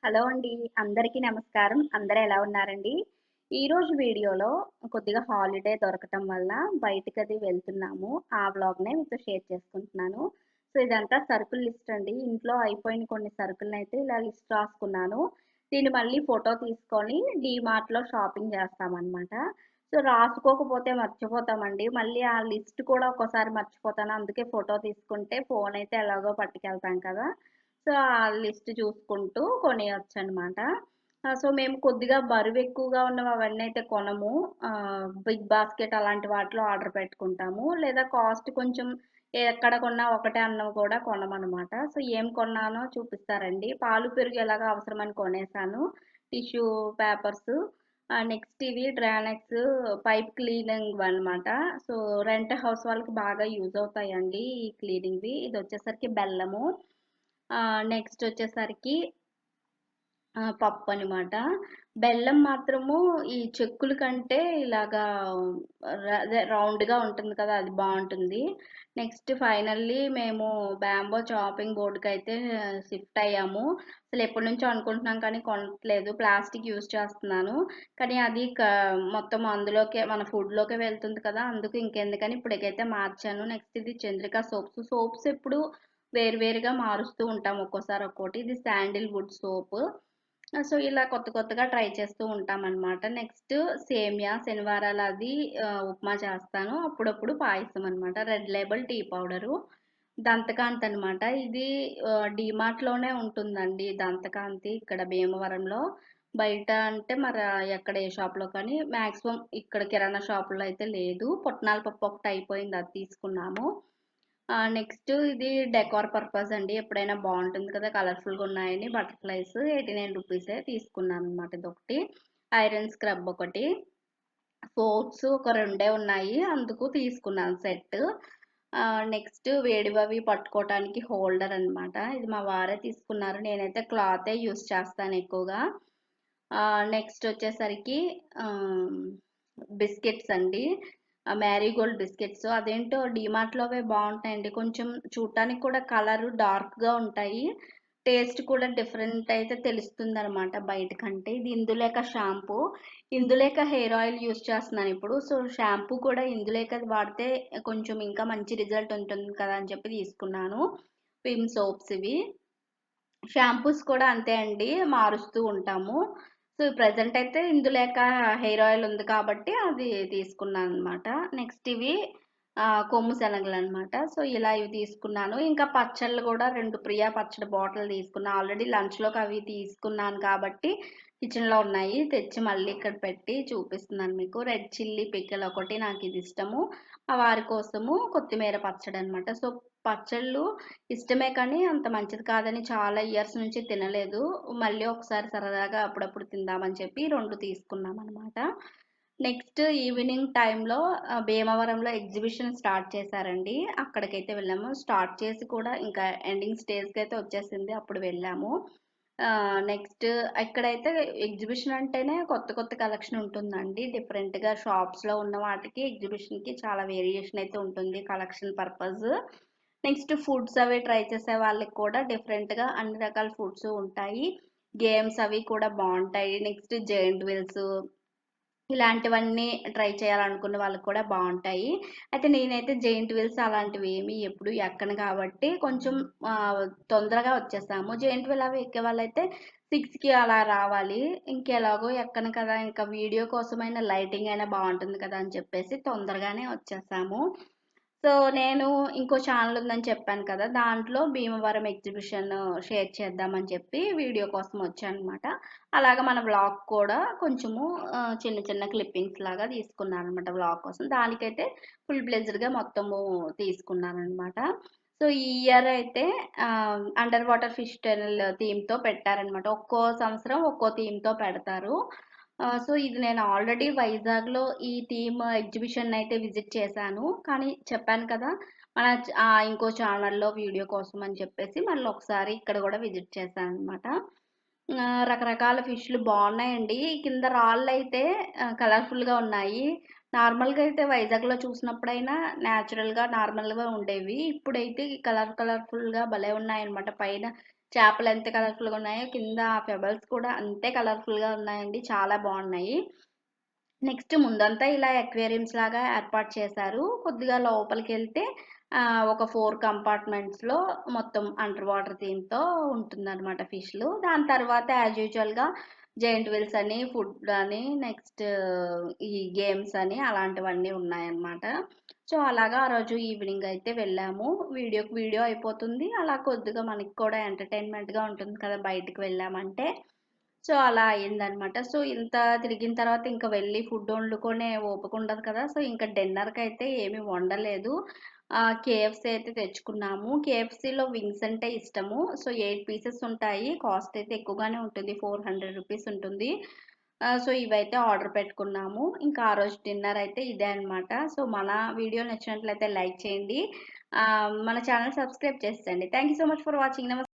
Hello అండి. అందరికీ నమస్కారం. అందరూ ఎలా ఉన్నారండి? ఈరోజు వీడియోలో కొద్దిగా హాలిడే దొరకటం వల్ల బయటికది వెళ్తున్నాము. ఆ వ్లాగ్‌నే మీతో షేర్ చేసుకుంటున్నాను. సో, ఇదంతా సరుకుల లిస్ట్ అండి. ఇంట్లో అయిపోయిన కొన్ని సరుకులనైతే ఇలా లిస్ట్ రాసుకున్నాను. దీన్ని మళ్ళీ ఫోటో తీసుకొని డీమార్ట్‌లో షాపింగ్ చేస్తామనమాట. సో, రాసుకోకపోతే మర్చిపోతామండి. మళ్ళీ ఆ లిస్ట్ కూడా ఒక్కోసారి మర్చిపోతాను. అందుకే ఫోటో తీసుకుంటే ఫోనయితే ఎలాగో పట్టుకెళ్తాం కదా! సో, ఆ లిస్ట్ చూసుకుంటూ కొనేయొచ్చనమాట. సో, మేము కొద్దిగా బరువెక్కువగా ఉన్నవి అవన్నీ అయితే కొనము. బిగ్ బాస్కెట్ అలాంటి వాటిలో ఆర్డర్ పెట్టుకుంటాము. లేదా కాస్ట్ కొంచెం ఎక్కడ కొన్నా ఒకటే అన్నవి కూడా కొనమనమాట. సో, ఏం కొన్నానో చూపిస్తారండి. పాలు, పెరుగు ఎలాగో అవసరమని కొనేసాను. టిష్యూ పేపర్సు, నెక్స్ట్ ఇవి డ్రానెక్స్ పైప్ క్లీనింగ్‌వనమాట. సో, రెంట్ హౌస్ వాళ్ళకి బాగా యూజ్ అవుతాయండి ఈ క్లీనింగ్‌వి. ఇదొచ్చేసరికి బెల్లము. నెక్స్ట్ వచ్చేసరికి పప్పనమాట. బెల్లం మాత్రము ఈ చెక్కుల కంటే ఇలాగా అదే రౌండ్‌గా ఉంటుంది కదా! అది బావుంటుంది. నెక్స్ట్ ఫైనల్లీ మేము బ్యాంబో చాపింగ్ బోర్డ్‌కైతే షిఫ్ట్ అయ్యాము. అసలు ఎప్పటినుంచో అనుకుంటున్నాం కానీ కొనట్లేదు. ప్లాస్టిక్ యూజ్ చేస్తున్నాను. కానీ అది మొత్తం అందులోకే మన ఫుడ్‌లోకే వెళ్తుంది కదా! అందుకు ఇంకెందుకని ఇప్పటికైతే మార్చాను. నెక్స్ట్ ఇది చంద్రిక సోప్స్. సోప్స్ ఎప్పుడు వేరువేరుగా మారుస్తూ ఉంటాం. ఒక్కోసారి ఒక్కోటి. ఇది శాండిల్‌వుడ్ సోపు. సో, ఇలా కొత్త కొత్తగా ట్రై చేస్తూ ఉంటామనమాట. నెక్స్ట్ సేమియా శనివారాలు అది ఉప్మా చేస్తాను. అప్పుడప్పుడు పాయసం అనమాట. Red label tea powder. Dantkanti అనమాట. ఇది డీమార్ట్‌లోనే ఉంటుందండి దంతకాంతి ఇక్కడ భీమవరంలో. బయట అంటే మరి ఎక్కడ ఏ షాప్‌లో కానీ మాక్సిమం ఇక్కడ కిరాణా షాపుల్లో అయితే లేదు. పుట్నాల పప్పు ఒకటి అయిపోయింది అది తీసుకున్నాము. నెక్స్ట్ ఇది డెకార్ పర్పస్ అండి. ఎప్పుడైనా బావుంటుంది కదా! కలర్‌ఫుల్‌గా ఉన్నాయని బటర్‌ఫ్లైస్ రూ. 89 తీసుకున్నాననమాట ఇదొకటి. ఐరన్ స్క్రబ్ ఒకటి. ఫోర్క్స్ ఒక రెండే ఉన్నాయి. అందుకు తీసుకున్నాను సెట్. నెక్స్ట్ వేడివవి పట్టుకోవటానికి హోల్డర్ అనమాట. ఇది మా వారే తీసుకున్నారు. నేనైతే క్లాతే యూజ్ చేస్తాను ఎక్కువగా. నెక్స్ట్ వచ్చేసరికి ఆహ్, బిస్కెట్స్ అండి. మ్యారీగోల్డ్ బిస్కెట్స్ అదేంటో డీమార్ట్‌లోవే బావుంటాయండి. కొంచెం చూడటానికి కూడా కలరు డార్క్‌గా ఉంటాయి. టేస్ట్ కూడా డిఫరెంట్ అయితే తెలుస్తుందనమాట బయట కంటే. ఇది Indulekha shampoo. Indulekha hair oil use చేస్తున్నానిప్పుడు. సో, షాంపూ కూడా ఇందులేకది వాడితే కొంచెం ఇంకా మంచి రిజల్ట్ ఉంటుంది కదా! అని చెప్పి తీసుకున్నాను. విమ్ సోప్స్ ఇవి. షాంపూస్ కూడా అంతే అండి. మారుస్తూ ఉంటాము. సో, ప్రెజెంట్ అయితే ఇందులేక హెయిర్ ఆయిల్ ఉంది కాబట్టి అది తీసుకున్నాననమాట. నెక్స్ట్ ఇవి కొమ్ము శనగలనమాట. సో, ఇలా ఇవి తీసుకున్నాను. ఇంకా పచ్చళ్ళు గూడా 2 ప్రియా పచ్చడి బాటిల్ తీసుకున్నా. ఆల్రెడీ లంచ్‌లోకి అవి తీసుకున్నాను కాబట్టి కిచెన్‌లో ఉన్నాయి. తెచ్చి మళ్ళీ ఇక్కడ పెట్టి చూపిస్తున్నాను మీకు. రెడ్ చిల్లీ పికిల్ ఒకటి నాకిదిష్టము. మా వారి కోసము కొత్తిమీర పచ్చడనమాట. సో, పచ్చళ్ళు ఇష్టమే కానీ అంత మంచిది కాదని చాలా ఇయర్స్ నుంచి తినలేదు. మళ్ళీ ఒకసారి సరదాగా అప్పుడప్పుడు తిందామని చెప్పి 2 తీసుకున్నామనమాట. నెక్స్ట్ ఈవినింగ్ టైంలో భీమవరంలో ఎగ్జిబిషన్ స్టార్ట్ చేశారండి. అక్కడికైతే వెళ్ళాము. స్టార్ట్ చేసి కూడా ఇంకా ఎండింగ్ స్టేజ్‌కైతే వచ్చేసింది. అప్పుడు వెళ్ళాము. నెక్స్ట్ ఇక్కడైతే ఎగ్జిబిషన్ అంటేనే కొత్త కొత్త కలెక్షన్ ఉంటుందండి. డిఫరెంట్‌గా షాప్స్‌లో ఉన్న వాటికి ఎగ్జిబిషన్‌కి చాలా వేరియేషన్ అయితే ఉంటుంది కలెక్షన్ పర్పస్. నెక్స్ట్ ఫుడ్స్ అవి ట్రై చేసే వాళ్ళకి కూడా డిఫరెంట్‌గా అన్ని రకాల ఫుడ్స్ ఉంటాయి. గేమ్స్ అవి కూడా బావుంటాయి. నెక్స్ట్ జెయింట్ వీల్స్ ఇలాంటివన్నీ ట్రై చేయాలనుకున్న వాళ్ళకి కూడా బావుంటాయి. అయితే నేనైతే జెయింట్ వీల్స్ అలాంటివి ఏమి ఎప్పుడు ఎక్కను కాబట్టి కొంచెం తొందరగా వచ్చేసాము. జెయింట్ వీల్ అవి ఎక్కేవాళ్ళైతే 6కి అలా రావాలి. ఇంకెలాగో ఎక్కను కదా! ఇంకా వీడియో కోసమైనా లైటింగ్ అయినా బావుంటుంది కదా! అని చెప్పేసి తొందరగానే వచ్చేసాము. సో, నేను ఇంకో ఛానెల్ ఉందని చెప్పాను కదా! దాంట్లో భీమవరం ఎగ్జిబిషన్ షేర్ చేద్దామని చెప్పి వీడియో కోసం వచ్చాననమాట. అలాగా మన వ్లాగ్ కూడా కొంచెము చిన్న చిన్న క్లిప్పింగ్స్ లాగా తీసుకున్నాననమాట వ్లాగ్ కోసం. దానికైతే ఫుల్ ప్లెడ్జ్డ్‌గా మొత్తము తీసుకున్నాననమాట. సో, ఈ ఇయర్ అయితే అండర్ వాటర్ ఫిష్ టనెల్ థీమ్‌తో పెట్టారనమాట. ఒక్కో సంవత్సరం ఒక్కో థీమ్‌తో పెడతారు. సో, ఇది నేను ఆల్రెడీ వైజాగ్‌లో ఈ థీమ్ ఎగ్జిబిషన్నయితే విజిట్ చేశాను. కానీ చెప్పాను కదా! ఇంకో ఛానెల్‌లో వీడియో కోసం అని చెప్పేసి మళ్ళొకసారి ఇక్కడ గూడా విజిట్ చేశాననమాట. రకరకాల ఫిష్‌లు బావున్నాయండి. కింద రాళ్ళైతే కలర్‌ఫుల్‌గా ఉన్నాయి. నార్మల్‌గా అయితే వైజాగ్‌లో చూసినప్పుడైనా నేచురల్‌గా, నార్మల్‌గా ఉండేవి. ఇప్పుడైతే కలర్‌ఫుల్‌గా భలే ఉన్నాయన్నమాట. పైన చేపలు ఎంత కలర్‌ఫుల్‌గా ఉన్నాయో, కింద పెబల్స్ కూడా అంతే కలర్‌ఫుల్‌గా ఉన్నాయండి. చాలా బాగున్నాయి. నెక్స్ట్ ముందంతా ఇలా అక్వేరియంస్ లాగా ఏర్పాటు చేశారు. కొద్దిగా లోపలికెళ్తే ఒక 4 కంపార్ట్మెంట్స్‌లో మొత్తం అండర్ వాటర్ థీమ్‌తో ఉంటుందనమాట ఫిష్‌లు. దాని తర్వాత యాజ్ యూజువల్‌గా జెయింట్ వీల్స్ అని, ఫుడ్ అని, నెక్స్ట్ ఈ గేమ్స్ అని అలాంటివన్నీ ఉన్నాయన్నమాట. సో, అలాగా ఆ రోజు ఈవినింగ్ అయితే వెళ్ళాము. వీడియోకి వీడియో అయిపోతుంది. అలా కొద్దిగా మనకి కూడా ఎంటర్‌టైన్‌మెంట్‌గా ఉంటుంది కదా! బయటికి వెళ్ళామంటే. సో, అలా అయిందనమాట. సో, ఇంత తిరిగిన తర్వాత ఇంక వెళ్లి ఫుడ్ వండుకునే ఓపిక ఉండదు కదా! సో, ఇంక డిన్నర్‌కైతే ఏమి వండలేదు. కేఎఫ్‌సీ అయితే తెచ్చుకున్నాము. కేఎఫ్‌సీలో వింగ్స్ అంటే ఇష్టము. సో, 8 పీసెస్ ఉంటాయి. కాస్ట్ అయితే ఎక్కువగానే ఉంటుంది. రూ. 400 ఉంటుంది. సో, ఇవైతే ఆర్డర్ పెట్టుకున్నాము. ఇంకా ఆ రోజు డిన్నర్ అయితే ఇదే అనమాట. సో, మన వీడియో నచ్చినట్లయితే లైక్ చేయండి. మన ఛానెల్ సబ్స్క్రైబ్ చేసేయండి. Thank you so much for watching.